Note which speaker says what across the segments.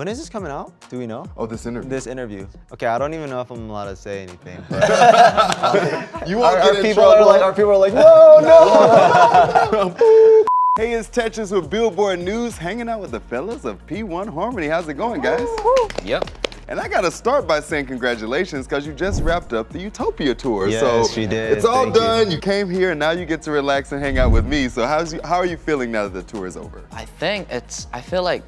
Speaker 1: When is this coming out? Do we know?
Speaker 2: Oh, this interview.
Speaker 1: This interview. Okay, I don't even know if I'm allowed to say anything. But
Speaker 2: You won't get in
Speaker 1: people
Speaker 2: trouble.
Speaker 1: are people are like, no, no.
Speaker 2: Hey, it's Tetris with Billboard News, hanging out with the fellas of P1Harmony. How's it going, guys?
Speaker 3: Yep.
Speaker 2: And I gotta start by saying congratulations, because you just wrapped up the UTOPia Tour.
Speaker 1: Yes,
Speaker 2: so
Speaker 1: we did.
Speaker 2: It's all
Speaker 1: Thank you.
Speaker 2: done. You came here, and now you get to relax and hang out with me. So how are you feeling now that the tour is over?
Speaker 3: I feel like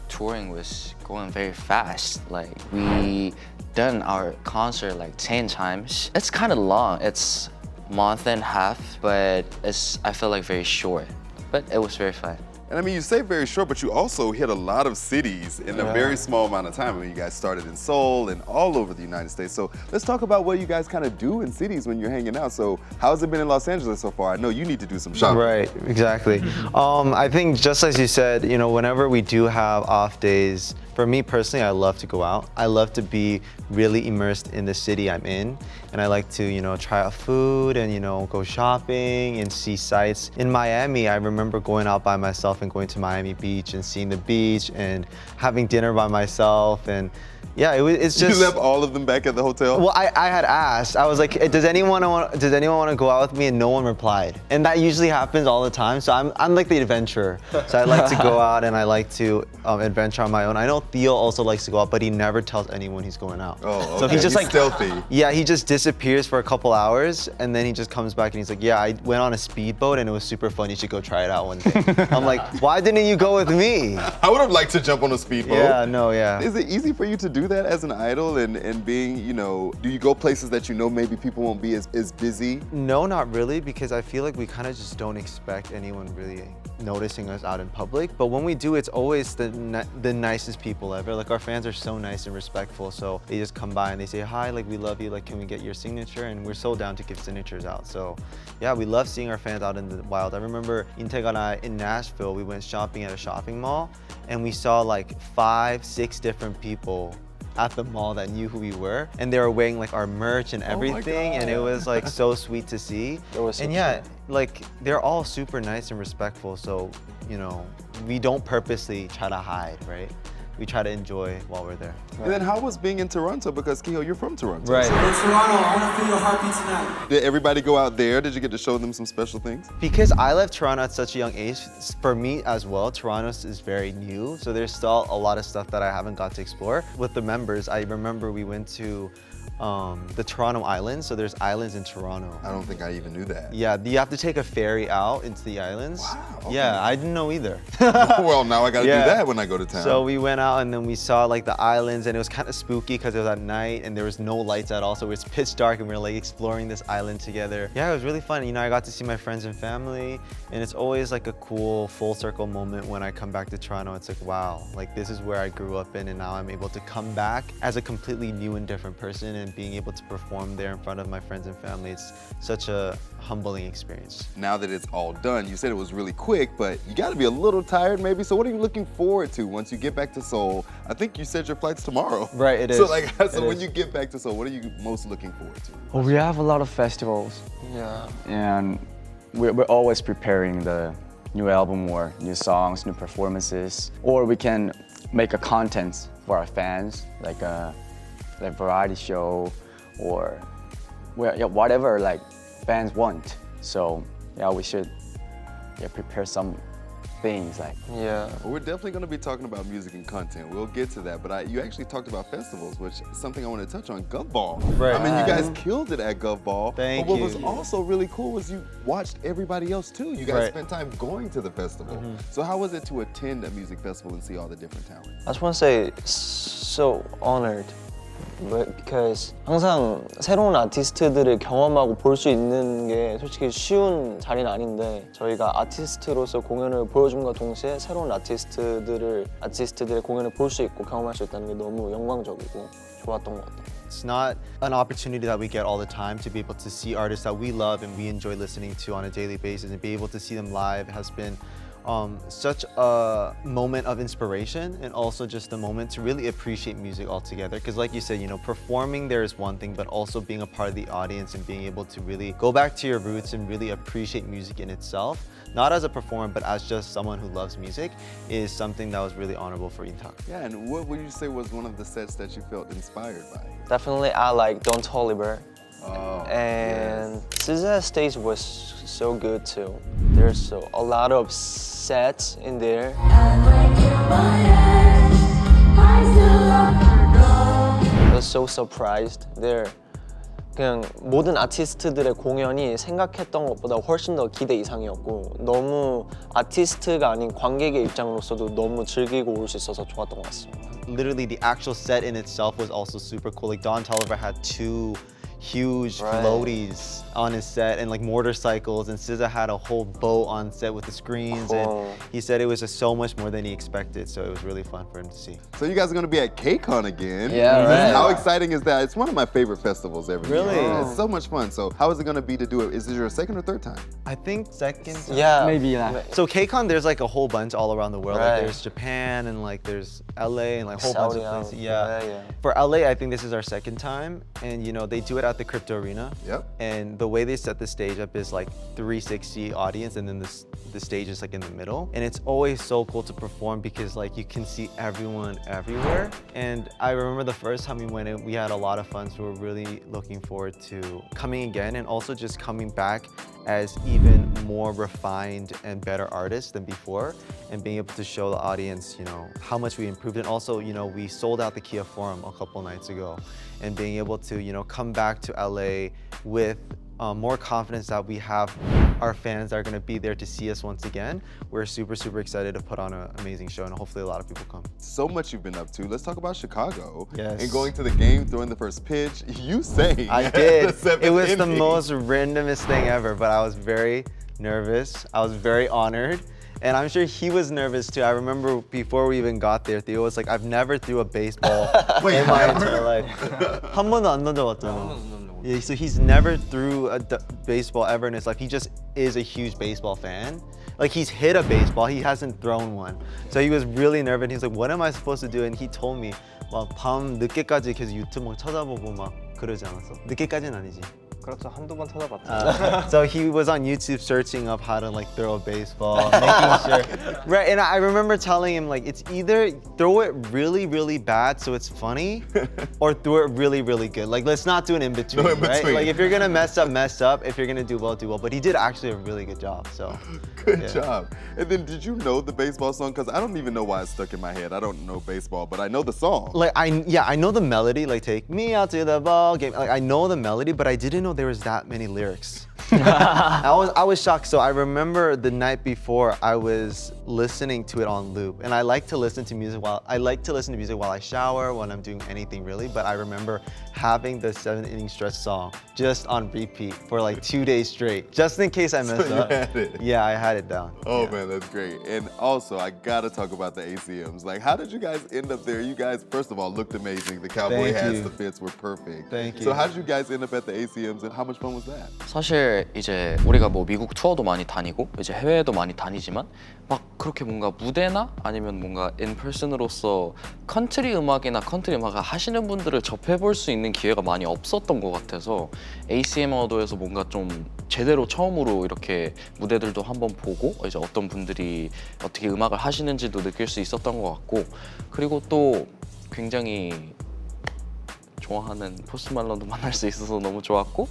Speaker 3: touring was going very fast. Like we done our concert like 10 times. It's kind of long. It's a month and a half, but I feel like very short. But it was very fun.
Speaker 2: And I mean, you say very short, but you also hit a lot of cities in a very small amount of time. I mean, you guys started in Seoul and all over the United States. So let's talk about what you guys kind of do in cities when you're hanging out. So how's it been in Los Angeles so far? I know you need to do some shopping.
Speaker 1: Right, exactly. I think just as you said, you know, whenever we do have off days, for me personally, I love to go out. I love to be really immersed in the city I'm in. And I like to, you know, try out food and, you know, go shopping and see sights. In Miami, I remember going out by myself and going to Miami Beach and seeing the beach and having dinner by myself. And yeah, it's just.
Speaker 2: You left all of them back at the hotel?
Speaker 1: Well, I had asked. I was like, does anyone want to go out with me? And no one replied. And that usually happens all the time. So I'm like the adventurer. So I like to go out and I like to adventure on my own. I know Theo also likes to go out, but he never tells anyone he's going out.
Speaker 2: Oh, okay.
Speaker 1: So he's just like
Speaker 2: stealthy.
Speaker 1: Yeah, he just disappears for a couple hours and then he just comes back and he's like, yeah, I went on a speedboat and it was super fun. You should go try it out one day. I'm like, why didn't you go with me?
Speaker 2: I would have liked to jump on a speedboat.
Speaker 1: Yeah, no, yeah.
Speaker 2: Is it easy for you to do that as an idol and being, you know, do you go places that you know maybe people won't be as busy?
Speaker 1: No, not really, because I feel like we kind of just don't expect anyone really noticing us out in public. But when we do, it's always the nicest people ever. Like our fans are so nice and respectful. So they just come by and they say, hi, like we love you. Like, can we get your signature? And we're so down to give signatures out. So yeah, we love seeing our fans out in the wild. I remember Integ and I in Nashville, we went shopping at a shopping mall and we saw like 5-6 different people at the mall that knew who we were, and they were wearing like our merch and everything, and it was like so sweet to see. And yeah, like they're all super nice and respectful, so you know, we don't purposely try to hide, right? We try to enjoy while we're there.
Speaker 2: And then how was being in Toronto? Because Keho, you're from Toronto.
Speaker 1: Right.
Speaker 2: So
Speaker 4: In Toronto, I want to feel your heartbeat tonight.
Speaker 2: did everybody go out there? Did you get to show them some special things?
Speaker 1: Because I left Toronto at such a young age, for me as well, Toronto is very new, so there's still a lot of stuff that I haven't got to explore. With the members, I remember we went to the Toronto Islands, so there's islands in Toronto.
Speaker 2: I don't think I even knew that.
Speaker 1: Yeah, you have to take a ferry out into the islands.
Speaker 2: Wow, okay.
Speaker 1: Yeah, I didn't know either.
Speaker 2: Well, now I gotta
Speaker 1: Yeah.
Speaker 2: do that when I go to town.
Speaker 1: So we went out and then we saw like the islands, and it was kind of spooky because it was at night and there was no lights at all, so it was pitch dark and we were like exploring this island together. Yeah, it was really fun. You know, I got to see my friends and family, and it's always like a cool full circle moment when I come back to Toronto. It's like, wow, like this is where I grew up in, and now I'm able to come back as a completely new and different person and being able to perform there in front of my friends and family. It's such a humbling experience.
Speaker 2: Now that it's all done, you said it was really quick, but you gotta be a little tired maybe. So what are you looking forward to once you get back to Seoul? I think you said your flight's tomorrow.
Speaker 1: Right, it
Speaker 2: So
Speaker 1: is.
Speaker 2: like,
Speaker 1: It
Speaker 2: when
Speaker 1: is.
Speaker 2: you get back to Seoul, what are you most looking forward to?
Speaker 5: Well, we have a lot of festivals.
Speaker 3: Yeah.
Speaker 5: And we're always preparing the new album or new songs, new performances. Or we can make a content for our fans, like a variety show or whatever like fans want. So yeah, we should prepare some things like.
Speaker 3: Yeah.
Speaker 2: Well, we're definitely going to be talking about music and content. We'll get to that, but you actually talked about festivals, which is something I want to touch on. Gov Ball.
Speaker 1: Right.
Speaker 2: I mean, you guys killed it at Gov Ball.
Speaker 1: Thank
Speaker 2: but what
Speaker 1: you.
Speaker 2: was also really cool was you watched everybody else too. You guys
Speaker 1: Right.
Speaker 2: spent time going to the festival. So how was it to attend a music festival and see all the different talents?
Speaker 6: I just want to say so honored because 항상 새로운 아티스트들을 경험하고 볼 수 있는 게 솔직히 쉬운 자리는 아닌데 저희가 아티스트로서 공연을 보여줌과 동시에 새로운 아티스트들의 공연을 볼 수 있고 경험할 수 있다는 게 너무 영광적이고 좋았던 것 같아요.
Speaker 1: It's not an opportunity that we get all the time to be able to see artists that we love and we enjoy listening to on a daily basis, and be able to see them live has been such a moment of inspiration and also just a moment to really appreciate music altogether. Because like you said, you know, performing there is one thing, but also being a part of the audience and being able to really go back to your roots and really appreciate music in itself, not as a performer, but as just someone who loves music, is something that was really honorable for UTOP.
Speaker 2: Yeah, and what would you say was one of the sets that you felt inspired by?
Speaker 6: Definitely, I like Don't Toliver.
Speaker 2: Oh,
Speaker 6: And SZA's stage was so good too. There's a lot of sets in there. I was so surprised there. 그냥 모든 아티스트들의 공연이 생각했던 것보다 훨씬 더 기대 이상이었고 너무 아티스트가 아닌 관객의 입장으로서도 너무 즐기고 올 수 있어서 좋았던 것 같습니다.
Speaker 1: Literally, the actual set in itself was also super cool. Like Don Toliver had 2 huge floaties on his set and like motorcycles, and SZA had a whole boat on set with the screens, and he said it was just so much more than he expected, so it was really fun for him to see.
Speaker 2: So you guys are going to be at KCON again.
Speaker 6: Yeah, right.
Speaker 2: How exciting is that? It's one of my favorite festivals every year.
Speaker 1: Really?
Speaker 2: It's so much fun. So how is it going to be to do it? Is this your second or third time?
Speaker 1: I think second.
Speaker 6: Yeah.
Speaker 5: Maybe that.
Speaker 1: So KCON, there's like a whole bunch all around the world.
Speaker 6: Right.
Speaker 1: Like there's Japan and like there's LA and like a whole bunch
Speaker 6: Saudi
Speaker 1: of places.
Speaker 6: Arabia,
Speaker 1: Yeah.
Speaker 6: yeah.
Speaker 1: For LA, I think this is our second time, and you know they do it at the Crypto Arena.
Speaker 2: Yep.
Speaker 1: And the way they set the stage up is like 360 audience, and then the stage is like in the middle. And it's always so cool to perform because like you can see everyone everywhere. And I remember the first time we went in, we had a lot of fun. So we're really looking forward to coming again, and also just coming back as even more refined and better artists than before, and being able to show the audience, you know, how much we improved. And also, you know, we sold out the Kia Forum a couple nights ago, and being able to, you know, come back to LA with more confidence that we have our fans that are going to be there to see us once again. We're super, super excited to put on an amazing show, and hopefully a lot of people come.
Speaker 2: So much you've been up to. Let's talk about Chicago.
Speaker 1: Yes.
Speaker 2: And going to the game, throwing the first pitch. You sang.
Speaker 1: I
Speaker 2: at
Speaker 1: did.
Speaker 2: the seventh
Speaker 1: It was the
Speaker 2: inning.
Speaker 1: most randomest thing ever, but I was very nervous. I was very honored. And I'm sure he was nervous too. I remember before we even got there, Theo was like, I've never threw a baseball in my entire life. 한 번도 안 던져봤잖아. Yeah, so he's never threw a baseball ever in his life. He just is a huge baseball fan. Like he's hit a baseball, he hasn't thrown one. So he was really nervous. He's like, what am I supposed to do? And he told me, 막 밤 늦게까지 계속 유튜브 막 찾아보고 막 그러지 않았어? 늦게까지는 아니지.
Speaker 6: 그렇죠. 한두 번 찾아봤죠.
Speaker 1: So he was on YouTube searching up how to like throw a baseball, making sure. Right, and I remember telling him like it's either throw it really, really bad so it's funny, or throw it really, really good. Like let's not do an in between,
Speaker 2: No in
Speaker 1: right?
Speaker 2: between.
Speaker 1: Like if you're gonna mess up, mess up. If you're gonna do well, do well. But he did actually a really good job. So
Speaker 2: Good
Speaker 1: yeah.
Speaker 2: job. And then did you know the baseball song? Because I don't even know why it's stuck in my head. I don't know baseball, but I know the song.
Speaker 1: Like I know the melody. Like take me out to the ball game. Like I know the melody, but I didn't know there was that many lyrics. I was shocked. So I remember the night before I was listening to it on loop, and I like to listen to music while I shower, when I'm doing anything really. But I remember having the 7th inning stretch song just on repeat for like 2 days straight, just in case I messed
Speaker 2: you
Speaker 1: up.
Speaker 2: had it.
Speaker 1: Yeah, I had it down.
Speaker 2: Oh
Speaker 1: Yeah.
Speaker 2: man, that's great. And also, I gotta talk about the ACMs. Like, how did you guys end up there? You guys, first of all, looked amazing. The cowboy
Speaker 1: Thank
Speaker 2: hats,
Speaker 1: you.
Speaker 2: the fits were perfect.
Speaker 1: Thank you.
Speaker 2: So how did you guys end up at the ACMs, and how much fun was that?
Speaker 3: 사실 이제 우리가 뭐 미국 투어도 많이 다니고 이제 해외도 많이 다니지만 막 그렇게 뭔가 무대나 아니면 뭔가 인퍼슨으로서 컨트리 음악이나 컨트리 음악을 하시는 분들을 접해볼 수 있는 기회가 많이 없었던 것 같아서 ACM 어워드에서 뭔가 좀 제대로 처음으로 이렇게 무대들도 한번 보고 이제 어떤 분들이 어떻게 음악을 하시는지도 느낄 수 있었던 것 같고, 그리고 또 굉장히 좋아하는 포스트 말론도 만날 수 있어서 너무 좋았고,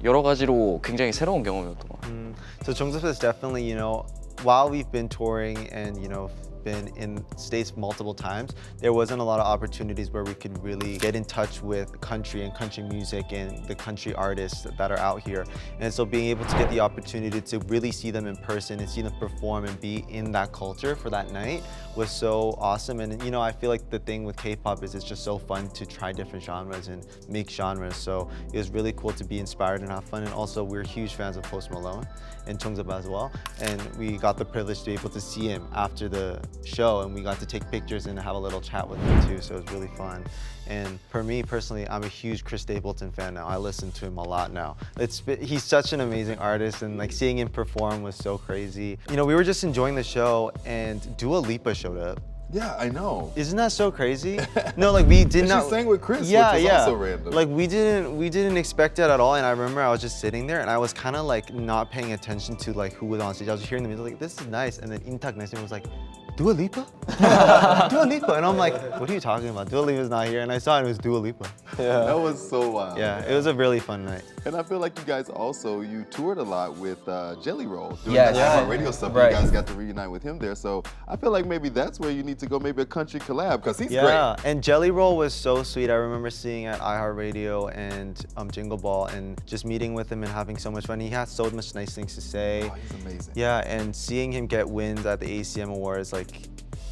Speaker 3: 여러 가지로 굉장히 새로운 경험이었던 것 같아요.
Speaker 1: So Jungsup is definitely, you know, while we've been touring and, you know, been in states multiple times, there wasn't a lot of opportunities where we could really get in touch with country and country music and the country artists that are out here. And so being able to get the opportunity to really see them in person and see them perform and be in that culture for that night was so awesome. And you know, I feel like the thing with K-pop is it's just so fun to try different genres and make genres. So it was really cool to be inspired and have fun. And also we're huge fans of Post Malone and Jungsup as well. And we got the privilege to be able to see him after the show, and we got to take pictures and have a little chat with him too, so it was really fun. And for me personally, I'm a huge Chris Stapleton fan now. I listen to him a lot now. He's such an amazing artist, and like seeing him perform was so crazy. You know, we were just enjoying the show and Dua Lipa showed up.
Speaker 2: Yeah, I know.
Speaker 1: Isn't that so crazy? No, like we did not.
Speaker 2: She sang with Chris,
Speaker 1: yeah,
Speaker 2: which is
Speaker 1: yeah.
Speaker 2: also random.
Speaker 1: Like we didn't expect it at all. And I remember I was just sitting there and I was kind of like not paying attention to like who was on stage. I was hearing the music, like this is nice. And then Intak next to me was like, Dua Lipa? Dua Lipa. And I'm like, what are you talking about? Dua Lipa's not here. And I saw it was Dua Lipa.
Speaker 6: Yeah.
Speaker 2: That was so wild.
Speaker 1: Yeah, it was a really fun night.
Speaker 2: And I feel like you guys also, you toured a lot with Jelly Roll. Doing
Speaker 5: Yes.
Speaker 2: the
Speaker 5: Yeah.
Speaker 2: radio stuff.
Speaker 5: Right.
Speaker 2: You guys got to reunite with him there. So I feel like maybe that's where you need to go, maybe a country collab, because he's
Speaker 1: Yeah,
Speaker 2: great.
Speaker 1: and Jelly Roll was so sweet. I remember seeing at iHeartRadio and Jingle Ball and just meeting with him and having so much fun. He had so much nice things to say.
Speaker 2: Oh, he's amazing.
Speaker 1: Yeah, and seeing him get wins at the ACM Awards, like,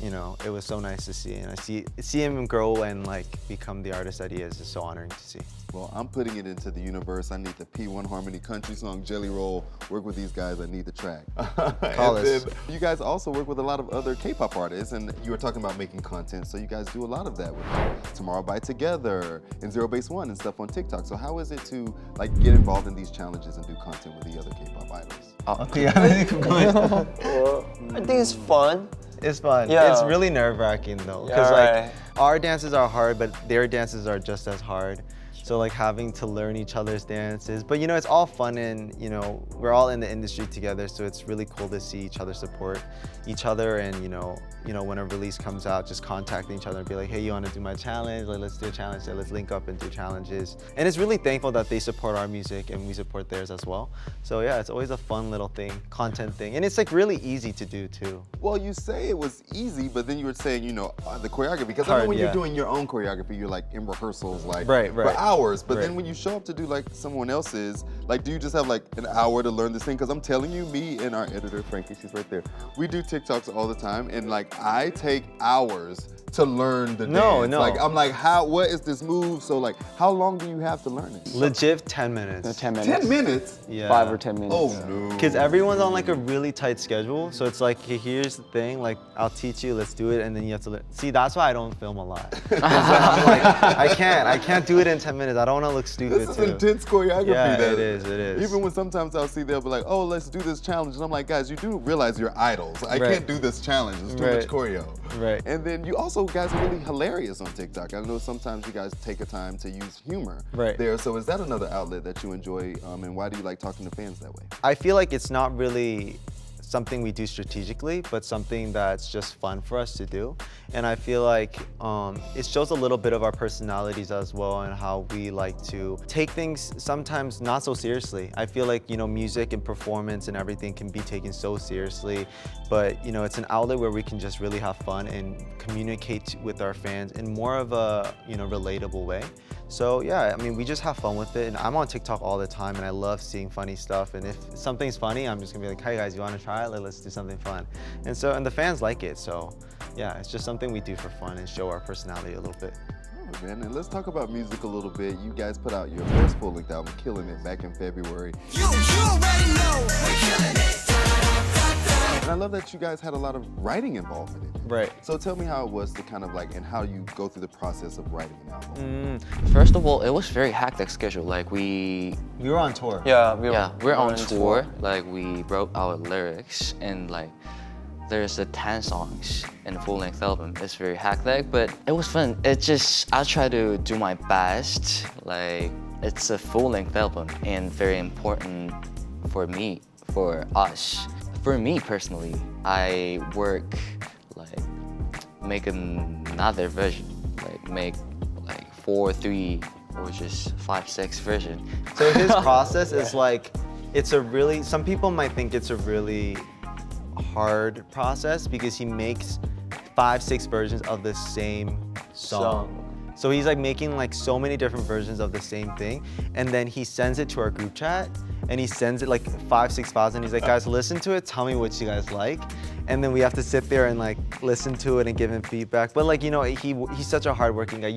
Speaker 1: you know, it was so nice to see. And I see him grow and like become the artist that he is so honoring to see.
Speaker 2: Well, I'm putting it into the universe. I need the P1Harmony country song, Jelly Roll. Work with these guys. I need the track.
Speaker 1: Call
Speaker 2: and
Speaker 1: us.
Speaker 2: then you guys also work with a lot of other K-pop artists, and you were talking about making content, so you guys do a lot of that with Tomorrow by Together and ZEROBASEONE and stuff on TikTok. So how is it to like get involved in these challenges and do content with the other K-pop idols?
Speaker 6: I think it's fun.
Speaker 1: It's fun.
Speaker 6: Yeah.
Speaker 1: It's really nerve-wracking though,
Speaker 6: Yeah,
Speaker 1: because
Speaker 6: right.
Speaker 1: like our dances are hard, but their dances are just as hard. So like having to learn each other's dances, but you know, it's all fun, and you know, we're all in the industry together, so it's really cool to see each other support each other, and you know, when a release comes out, just contacting each other and be like, hey, you want to do my challenge? Like, let's do a challenge. So let's link up and do challenges. And it's really thankful that they support our music and we support theirs as well. So yeah, it's always a fun little thing, content thing, and it's like really easy to do too.
Speaker 2: Well, you say it was easy, but then you were saying, you know, the choreography. Because I
Speaker 1: Hard,
Speaker 2: know when
Speaker 1: yeah.
Speaker 2: you're doing your own choreography, you're like in rehearsals, like
Speaker 1: Right,
Speaker 2: for
Speaker 1: right.
Speaker 2: hours. But then
Speaker 1: Right.
Speaker 2: when you show up to do like someone else's, like, do you just have like an hour to learn this thing? Because I'm telling you, me and our editor, Frankie, she's right there. We do TikToks all the time, and like I take hours to learn the dance.
Speaker 1: No.
Speaker 2: Like I'm like, what is this move? So like, how long do you have to learn it?
Speaker 1: Legit 10 minutes.
Speaker 5: 10 minutes.
Speaker 2: 10 minutes?
Speaker 1: Yeah.
Speaker 5: 5 or 10 minutes.
Speaker 2: Oh no.
Speaker 1: Because everyone's on like a really tight schedule, so it's like, hey, here's the thing, like I'll teach you, let's do it, and then you have to learn. See, that's why I don't film a lot. 'Cause I'm like, I can't do it in 10 minutes. I don't want to look stupid
Speaker 2: This is
Speaker 1: too.
Speaker 2: intense choreography.
Speaker 1: Yeah,
Speaker 2: that-
Speaker 1: it is.
Speaker 2: Even when sometimes I'll see they'll be like, oh, let's do this challenge. And I'm like, guys, you do realize you're idols. I
Speaker 1: Right.
Speaker 2: can't do this challenge. It's too
Speaker 1: Right.
Speaker 2: much choreo.
Speaker 1: Right.
Speaker 2: And then you also guys are really hilarious on TikTok. I know sometimes you guys take a time to use humor
Speaker 1: Right.
Speaker 2: there. So is that another outlet that you enjoy? And why do you like talking to fans that way?
Speaker 1: I feel like it's not really something we do strategically, but something that's just fun for us to do. And I feel like it shows a little bit of our personalities as well, and how we like to take things sometimes not so seriously. I feel like, you know, music and performance and everything can be taken so seriously, but you know, it's an outlet where we can just really have fun and communicate with our fans in more of a, you know, relatable way. So yeah, I mean, we just have fun with it, and I'm on TikTok all the time, and I love seeing funny stuff. And if something's funny, I'm just gonna be like, hey guys, you wanna try it? Like, let's do something fun. And the fans like it, so yeah, it's just something we do for fun and show our personality a little bit.
Speaker 2: Oh, man, and let's talk about music a little bit. You guys put out your first full-length album, Killing It, back in February.
Speaker 4: You already know we're killing it.
Speaker 2: And I love that you guys had a lot of writing involved in it.
Speaker 1: Right.
Speaker 2: So tell me how it was to kind of like, and how you go through the process of writing an album.
Speaker 3: First of all, it was very hectic schedule. Like we
Speaker 1: We were on tour.
Speaker 6: Yeah,
Speaker 3: we're on tour. Like we wrote our lyrics, and like there's 10 songs in a full-length album. It's very hectic, but it was fun. It just, I try to do my best. Like it's a full-length album and very important for me, for us. For me personally, I work like make another version, like make like 4, 3, or just 5, 6 version.
Speaker 1: So his process is like, some people might think it's a really hard process because he makes 5, 6 versions of the same song. So he's like making like so many different versions of the same thing, and then he sends it to our group chat, and he sends it like 5, 6 files, and he's like, guys, listen to it, tell me what you guys like. And then we have to sit there and like listen to it and give him feedback. But like, you know, he's such a hardworking guy.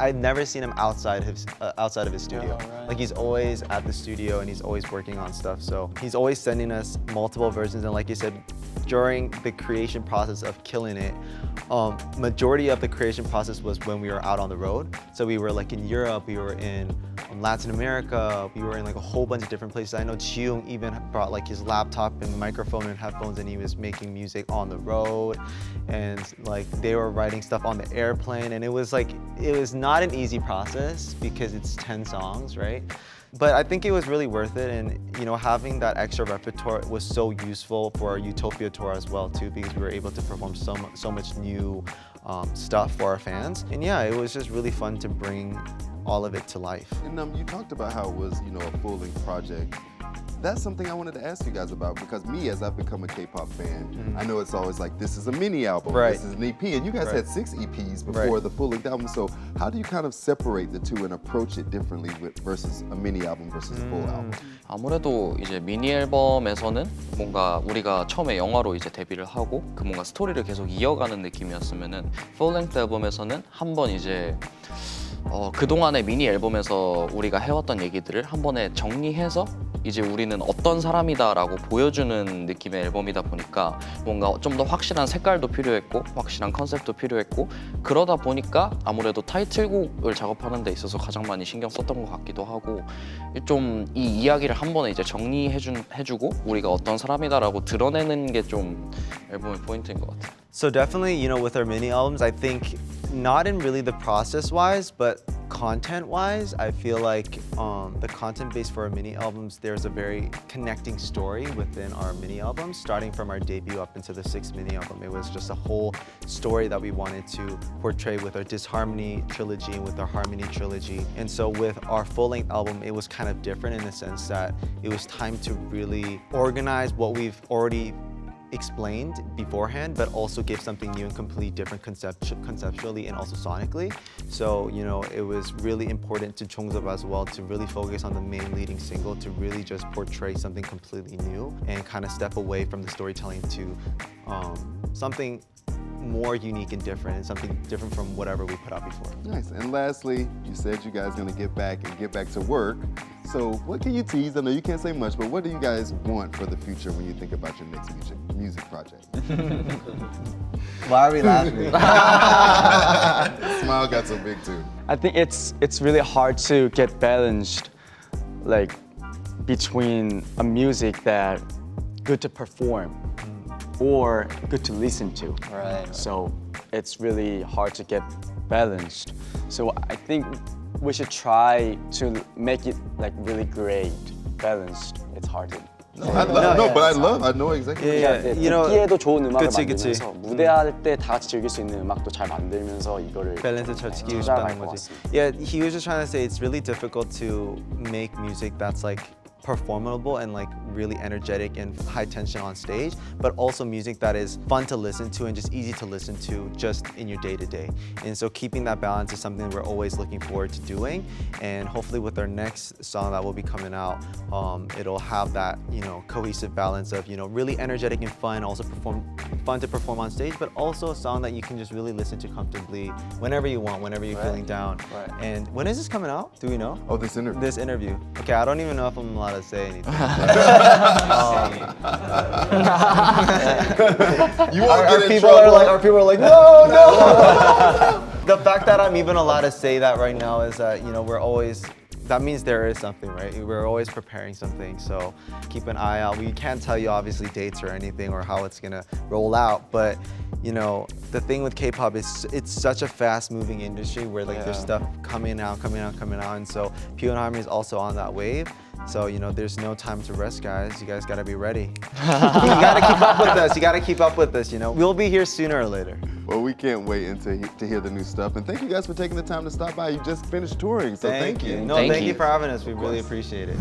Speaker 1: I've never seen him outside of his studio.
Speaker 6: right.
Speaker 1: Like he's always at the studio and he's always working on stuff. So he's always sending us multiple versions. And like you said, during the creation process of Killing It, majority of the creation process was when we were out on the road. So we were like in Europe, we were in Latin America, we were in like a whole bunch of different places. I know Chiung even brought like his laptop and microphone and headphones, and he was making music on the road, and like they were writing stuff on the airplane, and it was not an easy process because it's 10 songs, right? But I think it was really worth it, and you know, having that extra repertoire was so useful for our Utopia tour as well too, because we were able to perform so much new stuff for our fans. And yeah, it was just really fun to bring all of it to life.
Speaker 2: And you talked about how it was, you know, a full-length project. That's something I wanted to ask you guys about, because me, as I've become a K-pop fan, I know it's always like, this is a mini album,
Speaker 1: Right.
Speaker 2: this is an EP, and you guys had 6 EPs before
Speaker 1: Right.
Speaker 2: the full-length album. So how do you kind of separate the two and approach it differently versus a mini album versus a full album?
Speaker 3: 아무래도 이제 미니 앨범에서는 뭔가 우리가 처음에 영화로 이제 데뷔를 하고 그 뭔가 스토리를 계속 이어가는 느낌이었으면은 풀 랭스 앨범에서는 한번 이제 그동안의 미니 앨범에서 우리가 해왔던 얘기들을 한 번에 정리해서 이제 우리는 어떤 사람이다라고 보여주는 느낌의 앨범이다 보니까 뭔가 좀 더 확실한 색깔도 필요했고 확실한 컨셉도 필요했고, 그러다 보니까 아무래도 타이틀곡을 작업하는 데 있어서 가장 많이 신경 썼던 것 같기도 하고, 좀 이 이야기를 한 번에 이제 정리해주고 우리가 어떤 사람이다라고 드러내는 게 좀 앨범의 포인트인 것 같아요.
Speaker 1: So definitely, you know, with our mini albums, I think not in really the process-wise, but content-wise, I feel like the content base for our mini albums, there's a very connecting story within our mini albums, starting from our debut up into the 6th mini album. It was just a whole story that we wanted to portray with our Disharmony trilogy and with our Harmony trilogy. And so with our full-length album, it was kind of different in the sense that it was time to really organize what we've already explained beforehand, but also give something new and completely different conceptually and also sonically. So, you know, it was really important to Chongseop as well to really focus on the main leading single, to really just portray something completely new and kind of step away from the storytelling to something more unique and different, and something different from whatever we put out before.
Speaker 2: Nice. And lastly, you said you guys gonna get back to work. So what can you tease? I know you can't say much, but what do you guys want for the future when you think about your next music project?
Speaker 1: Why are we laughing?
Speaker 2: Smile got so big too.
Speaker 5: I think it's really hard to get balanced, like between a music that good to perform or good to listen to.
Speaker 6: Right.
Speaker 5: So it's really hard to get balanced. So I think we should try to make it like really great, balanced. It's hard to.
Speaker 2: I know exactly.
Speaker 1: Yeah,
Speaker 5: 이제
Speaker 1: you know,
Speaker 5: 듣기에도 좋은 음악을
Speaker 1: 그치, 그치.
Speaker 5: 만들면서 무대할 때 다 같이 즐길 수 있는 음악도 잘 만들면서 이거를
Speaker 1: 밸런스 잘 지키고
Speaker 5: 찾아갈
Speaker 1: 싶다는
Speaker 5: 것
Speaker 1: 거지.
Speaker 5: 같습니다.
Speaker 1: Yeah, he was just trying to say it's really difficult to make music that's like performable and like really energetic and high tension on stage, but also music that is fun to listen to and just easy to listen to just in your day-to-day. And so keeping that balance is something we're always looking forward to doing, and hopefully with our next song that will be coming out, it'll have that, you know, cohesive balance of, you know, really energetic and fun, also fun to perform on stage, but also a song that you can just really listen to comfortably whenever you want, whenever you're feeling down.
Speaker 6: Right.
Speaker 1: And when is this coming out? Do we know?
Speaker 2: Oh, this interview.
Speaker 1: This interview. Okay, I don't even know if I'm allowed to say anything.
Speaker 2: You won't get in
Speaker 1: people
Speaker 2: trouble.
Speaker 1: are like, no, no. The fact that I'm even allowed to say that right now is that, you know, that means there is something, right? We're always preparing something, so keep an eye out. We can't tell you obviously dates or anything or how it's gonna roll out, but you know, the thing with K-pop is it's such a fast-moving industry where like there's stuff coming out, and so P1Harmony is also on that wave. So, you know, there's no time to rest, guys. You guys gotta be ready. You gotta keep up with us. You gotta keep up with us, you know. We'll be here sooner or later.
Speaker 2: Well, we can't wait to hear the new stuff. And thank you guys for taking the time to stop by. You just finished touring, so thank you.
Speaker 1: No,
Speaker 3: Thank
Speaker 1: thank you
Speaker 3: you.
Speaker 1: for having us. We really appreciate it.